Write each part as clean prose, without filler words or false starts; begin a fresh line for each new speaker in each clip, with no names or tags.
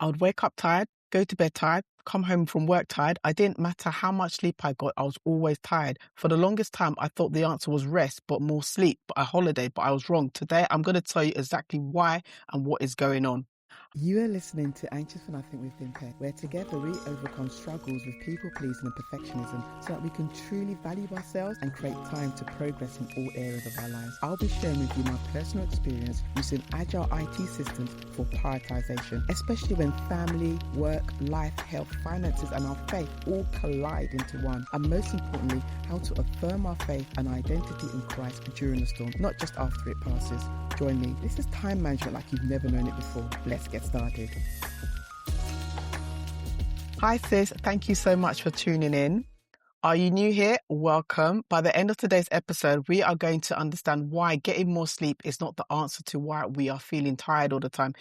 I would wake up tired, go to bed tired, come home from work tired. I didn't matter how much sleep I got, I was always tired. For the longest time, I thought the answer was rest, but more sleep, but a holiday, but I was wrong. Today, I'm going to tell you exactly why and what is going on.
You are listening to Anxious for Nothing with Dimpe, where together we overcome struggles with people pleasing and perfectionism so that we can truly value ourselves and create time to progress in all areas of our lives. I'll be sharing with you my personal experience using agile IT systems for prioritization, especially when family, work, life, health, finances and our faith all collide into one. And most importantly, how to affirm our faith and identity in Christ during the storm, not just after it passes. Join me. This is time management like you've never known it before. Let's get started.
Hi sis, thank you so much for tuning in. Are you new here? Welcome. By the end of today's episode, we are going to understand why getting more sleep is not the answer to why we are feeling tired all the time.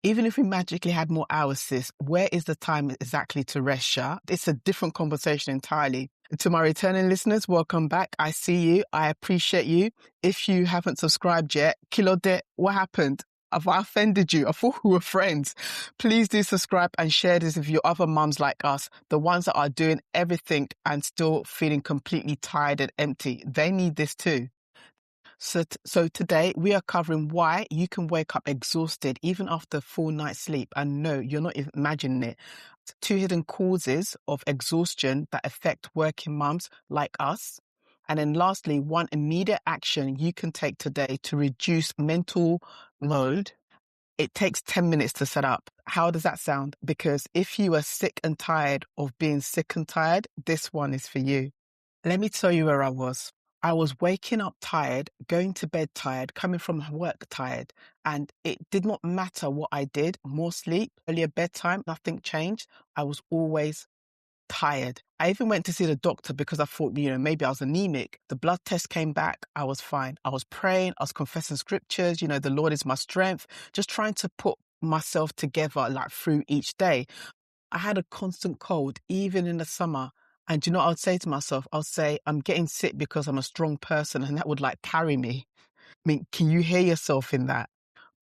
Even if we magically had more hours, sis, where is the time exactly to rest, Sha? It's a different conversation entirely. To my returning listeners, welcome back. I see you. I appreciate you. If you haven't subscribed yet, Kilode, what happened? Have I offended you? I thought we were friends. Please do subscribe and share this with your other mums like us, the ones that are doing everything and still feeling completely tired and empty. They need this too. So today we are covering why you can wake up exhausted even after a full night's sleep. And no, you're not even imagining it. 2 hidden causes of exhaustion that affect working mums like us. And then lastly, 1 immediate action you can take today to reduce mental load. It takes 10 minutes to set up. How does that sound? Because if you are sick and tired of being sick and tired, this one is for you. Let me tell you where I was. I was waking up tired, going to bed tired, coming from work tired, and it did not matter what I did. More sleep, earlier bedtime, nothing changed. I was always tired. I even went to see the doctor because I thought, maybe I was anemic. The blood test came back. I was fine. I was praying. I was confessing scriptures. The Lord is my strength. Just trying to put myself together through each day. I had a constant cold, even in the summer. And I would say to myself, I'll say, I'm getting sick because I'm a strong person, and that would carry me. I mean, can you hear yourself in that?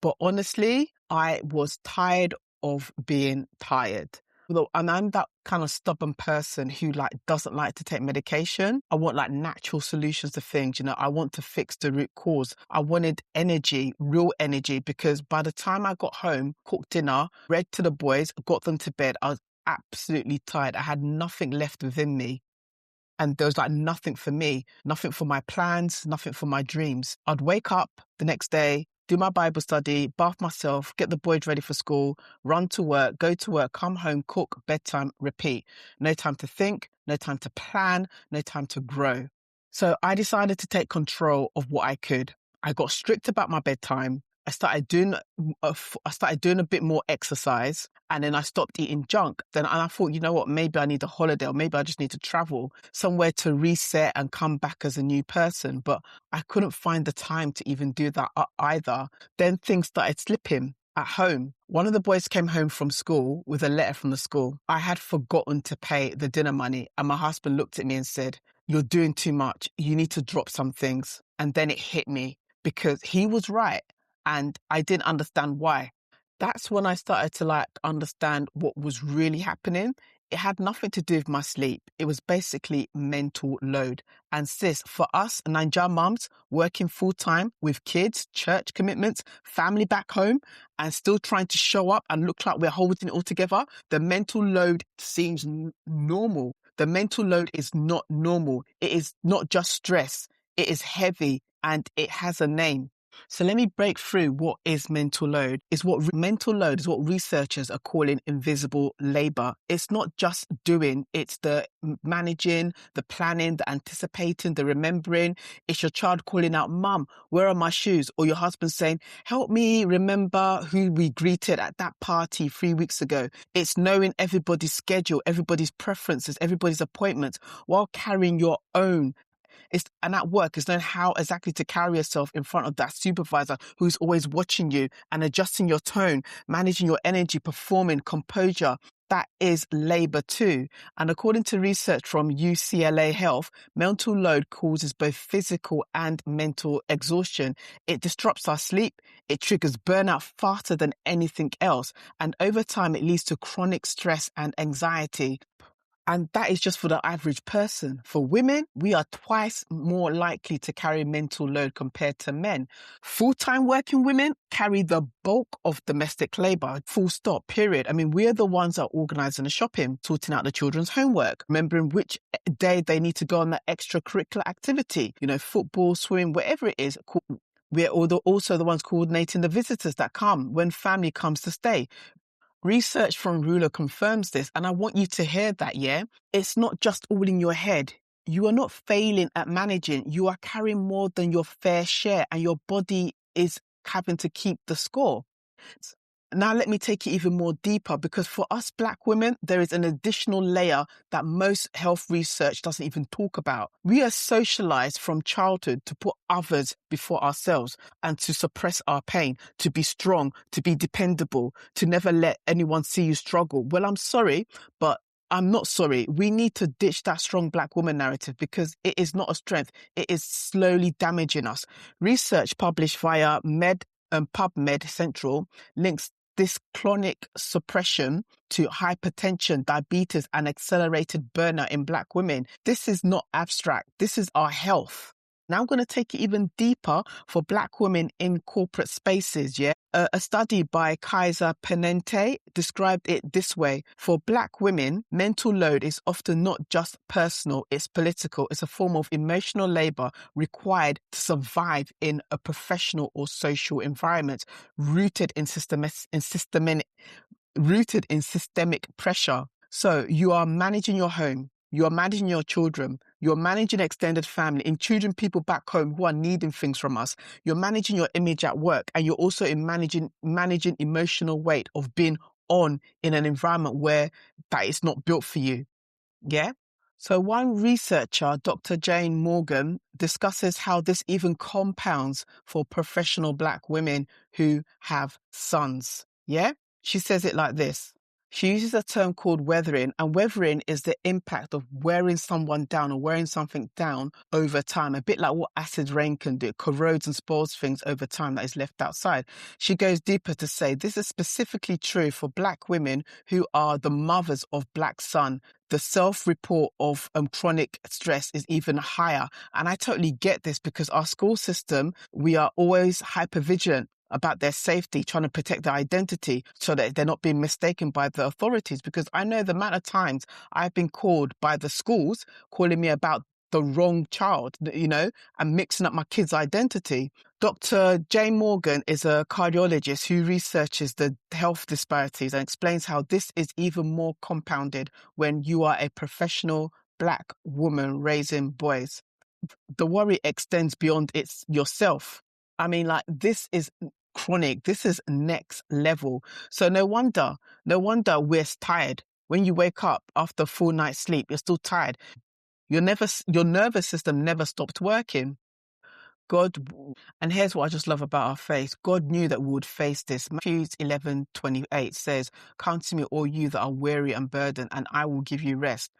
But honestly, I was tired of being tired. And I'm that kind of stubborn person who doesn't like to take medication. I want natural solutions to things. I want to fix the root cause. I wanted energy, real energy, because by the time I got home, cooked dinner, read to the boys, got them to bed, I was absolutely tired. I had nothing left within me. And there was nothing for me, nothing for my plans, nothing for my dreams. I'd wake up the next day, do my Bible study, bath myself, get the boys ready for school, run to work, go to work, come home, cook, bedtime, repeat. No time to think, no time to plan, no time to grow. So I decided to take control of what I could. I got strict about my bedtime. I started doing a bit more exercise, and then I stopped eating junk. Then I thought, you know what, maybe I need a holiday, or maybe I just need to travel somewhere to reset and come back as a new person. But I couldn't find the time to even do that either. Then things started slipping at home. One of the boys came home from school with a letter from the school. I had forgotten to pay the dinner money, and my husband looked at me and said, "You're doing too much. You need to drop some things." And then it hit me because he was right. And I didn't understand why. That's when I started to understand what was really happening. It had nothing to do with my sleep. It was basically mental load. And sis, for us Nigerian mums working full time with kids, church commitments, family back home, and still trying to show up and look like we're holding it all together, the mental load seems normal. The mental load is not normal. It is not just stress. It is heavy and it has a name. So let me break through what is mental load. Mental load is what researchers are calling invisible labor. It's not just doing, it's the managing, the planning, the anticipating, the remembering. It's your child calling out, "Mum, where are my shoes?" Or your husband saying, "Help me remember who we greeted at that party 3 weeks ago." It's knowing everybody's schedule, everybody's preferences, everybody's appointments while carrying your own. And at work, it's knowing how exactly to carry yourself in front of that supervisor who's always watching you and adjusting your tone, managing your energy, performing, composure. that is labor too. And according to research from UCLA Health, mental load causes both physical and mental exhaustion. It disrupts our sleep. It triggers burnout faster than anything else. And over time, it leads to chronic stress and anxiety. And that is just for the average person. For women, we are twice more likely to carry mental load compared to men. Full-time working women carry the bulk of domestic labor, full stop, period. I mean, we're the ones that are organizing the shopping, sorting out the children's homework, remembering which day they need to go on that extracurricular activity, football, swimming, whatever it is. We're also the ones coordinating the visitors that come when family comes to stay. Research from Ruler confirms this, and I want you to hear that, yeah? It's not just all in your head. You are not failing at managing. You are carrying more than your fair share, and your body is having to keep the score. Now, let me take it even more deeper, because for us Black women, there is an additional layer that most health research doesn't even talk about. We are socialized from childhood to put others before ourselves and to suppress our pain, to be strong, to be dependable, to never let anyone see you struggle. Well, I'm sorry, but I'm not sorry. We need to ditch that strong Black woman narrative, because it is not a strength. It is slowly damaging us. Research published via PubMed Central links this chronic suppression to hypertension, diabetes, and accelerated burnout in Black women. This is not abstract. This is our health. Now I'm going to take it even deeper for Black women in corporate spaces, yeah? A study by Kaiser Penente described it this way. For Black women, mental load is often not just personal, it's political. It's a form of emotional labor required to survive in a professional or social environment, rooted in systemic pressure. So you are managing your home, you are managing your children, you're managing extended family, including people back home who are needing things from us. You're managing your image at work, and you're also managing emotional weight of being on in an environment where that is not built for you. Yeah? So one researcher, Dr. Jane Morgan, discusses how this even compounds for professional Black women who have sons. Yeah? She says it like this. She uses a term called weathering, and weathering is the impact of wearing someone down or wearing something down over time, a bit like what acid rain can do. It corrodes and spoils things over time that is left outside. She goes deeper to say this is specifically true for Black women who are the mothers of Black sons. The self-report of chronic stress is even higher. And I totally get this, because our school system, we are always hypervigilant about their safety, trying to protect their identity so that they're not being mistaken by the authorities. Because I know the amount of times I've been called by the schools, calling me about the wrong child, and mixing up my kid's identity. Dr. Jane Morgan is a cardiologist who researches the health disparities and explains how this is even more compounded when you are a professional Black woman raising boys. The worry extends beyond yourself. I mean, this is chronic. This is next level. So no wonder we're tired. When you wake up after a full night's sleep, you're still tired. Your nervous system never stopped working. And here's what I just love about our faith. God knew that we would face this. Matthew 11:28 says, "Come to me, all you that are weary and burdened, and I will give you rest."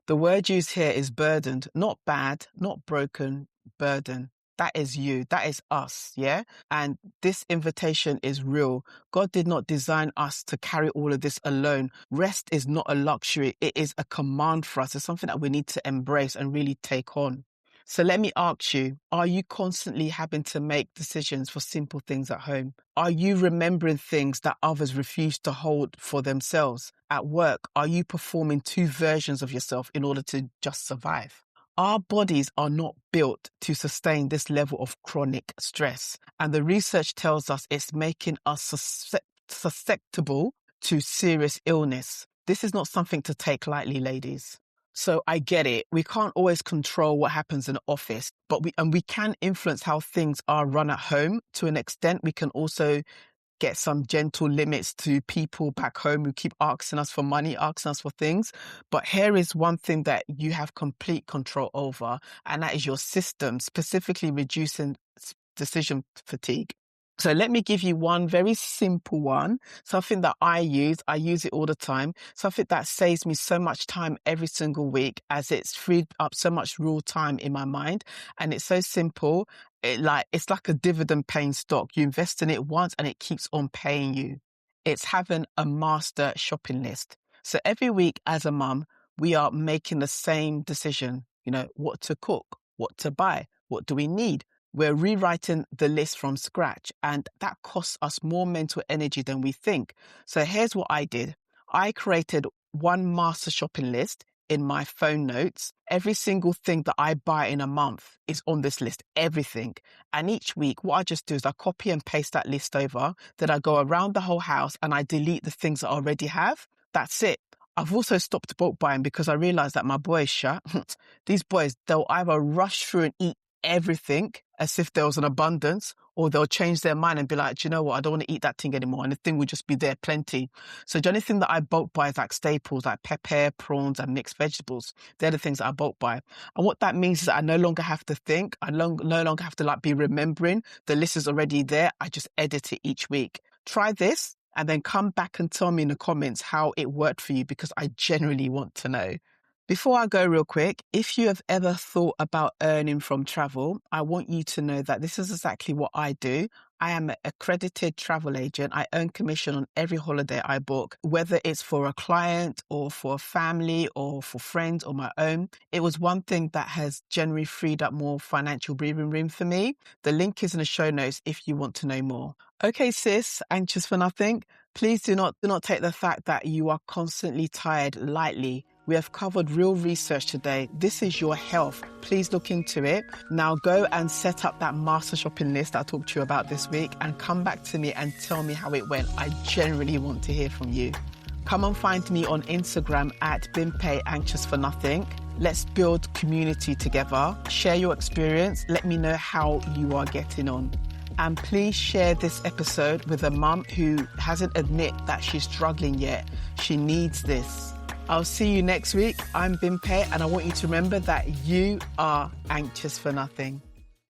The word used here is burdened, not bad, not broken, burden. That is you. That is us. Yeah. And this invitation is real. God did not design us to carry all of this alone. Rest is not a luxury. It is a command for us. It's something that we need to embrace and really take on. So let me ask you, are you constantly having to make decisions for simple things at home? Are you remembering things that others refuse to hold for themselves? At work, are you performing two versions of yourself in order to just survive? Our bodies are not built to sustain this level of chronic stress. And the research tells us it's making us susceptible to serious illness. This is not something to take lightly, ladies. So I get it. We can't always control what happens in the office, but we can influence how things are run at home to an extent. We can also get some gentle limits to people back home who keep asking us for money, asking us for things. But here is one thing that you have complete control over, and that is your system, specifically reducing decision fatigue. So let me give you one very simple one, something that I use it all the time, something that saves me so much time every single week as it's freed up so much real time in my mind. And it's so simple. It's like a dividend paying stock. You invest in it once and it keeps on paying you. It's having a master shopping list. So every week as a mum, we are making the same decision, what to cook, what to buy, what do we need? We're rewriting the list from scratch, and that costs us more mental energy than we think. So here's what I did. I created one master shopping list in my phone notes. Every single thing that I buy in a month is on this list, everything. And each week, what I just do is I copy and paste that list over. Then I go around the whole house and I delete the things that I already have. That's it. I've also stopped bulk buying because I realized that my boys, these boys, they'll either rush through and eat everything as if there was an abundance, or they'll change their mind and be like, do you know what? I don't want to eat that thing anymore. And the thing will just be there plenty. So the only thing that I bulk buy is like staples, like pepper, prawns, and mixed vegetables. They're the things that I bulk buy. And what that means is that I no longer have to think. I no longer have to be remembering. The list is already there. I just edit it each week. Try this and then come back and tell me in the comments how it worked for you, because I genuinely want to know. Before I go real quick, if you have ever thought about earning from travel, I want you to know that this is exactly what I do. I am an accredited travel agent. I earn commission on every holiday I book, whether it's for a client or for a family or for friends or my own. It was one thing that has generally freed up more financial breathing room for me. The link is in the show notes if you want to know more. Okay, sis, anxious for nothing. Please do not take the fact that you are constantly tired lightly. We have covered real research today. This is your health. Please look into it. Now go and set up that master shopping list that I talked to you about this week and come back to me and tell me how it went. I genuinely want to hear from you. Come and find me on Instagram at Bimpe Anxious for Nothing. Let's build community together. Share your experience. Let me know how you are getting on. And please share this episode with a mum who hasn't admitted that she's struggling yet. She needs this. I'll see you next week. I'm Bimpe, and I want you to remember that you are anxious for nothing.